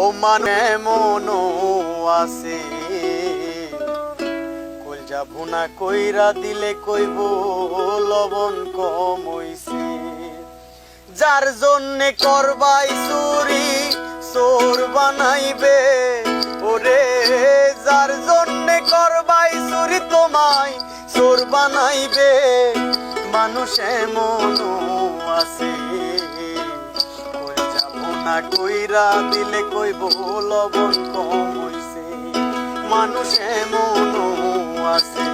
ও মানে মনো আছে কলজা ভুনা কইরা দিলে কইব লবণ কম হইছে। যার জন্যে করবাই চুরি চোর বানাইবে ওরে, যার জন্যে করবাই চুরি তোমায় চোর বানাইবে। মানুষ এমনও আছে কলজা ভুনা কইরা দিলে কইব লবণ কম হইছে। মানুষ এমনও আছে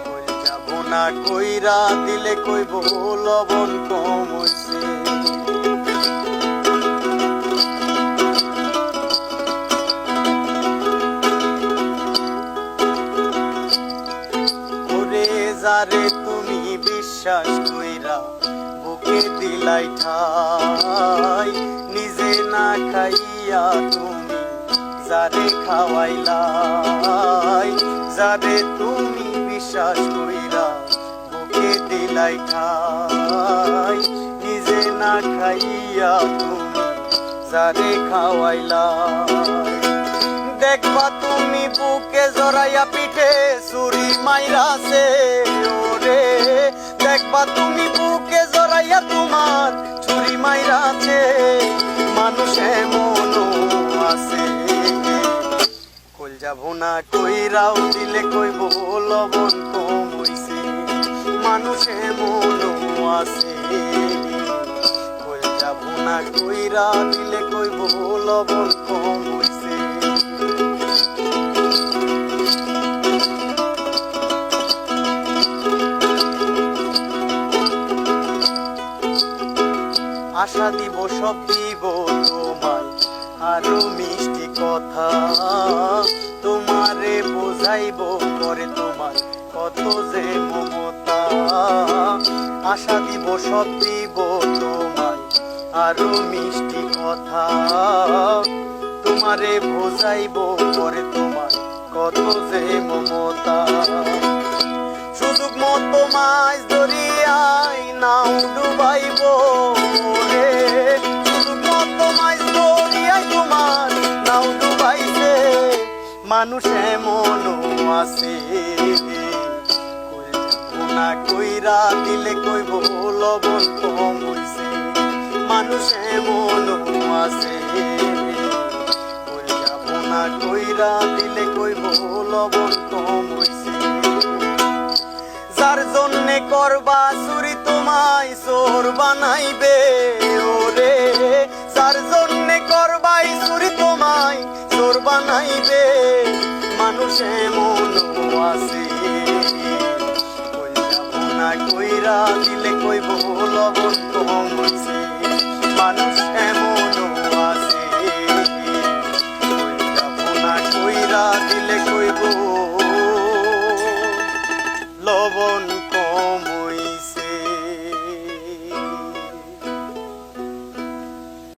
কলজা ভুনা কইরা দিলে কইব লবণ কম হইছে। ওরে যারে তুমি বিশ্বাস কইরা বুকে দিলাই ঠাই, নিজে না খাইয়া তুমি যারে খাওয়াইলাই। যারে তুমি বিশ্বাস কইরা বুকে দিলাই ঠাই, নিজে না খাইয়া তুমি যারে খাওয়াইলাই। দেখবা তুমি বুকে জড়াইয়া পিঠে ছুরি মাইরাছে ওরে, দেখবা তুমি বুকে জড়াইয়া তোমার ছুরি মাইরাছে। মানুষ এমনও আছে কলজা ভুনা কইরাও দিলে কইব লবণ কম হইছে। মানুষ এমনও আছে কলজা ভুনা কইরা দিলে কইব লবণ কম হইছে। আশা দিব সব দিব তোমায় আরো মিষ্টি কথা, তোমারে বোঝাইব করে তোমার কত যে মমতা। আশা দিব সব দিব তোমায় আরো মিষ্টি কথা, তোমারে বোঝাইব করে তোমার কত যে মমতা। সুযোগ মতো মাছ ধরিয়াই নাও ডুবাইব রে, সুযোগ মতো মাছ ধরিয়াই তোমার নাও ডুবাইছে। মানুষ এমনও আছে কলজা ভুনা কইরা দিলে কইব লবণ কম হইছে। মানুষ এমনও আছে কলজা ভুনা কইরা দিলে কইব লবণ কম হইছে। যার জন্যে করবা চুরি তোমায় চোর বানাইবে ওরে, যার জন্যে করবাই চুরি তোমায় চোর বানাইবে। মানুষ এমনও আছে কলজা ভুনা কইরা দিলে কইব লবণ কম হইছে।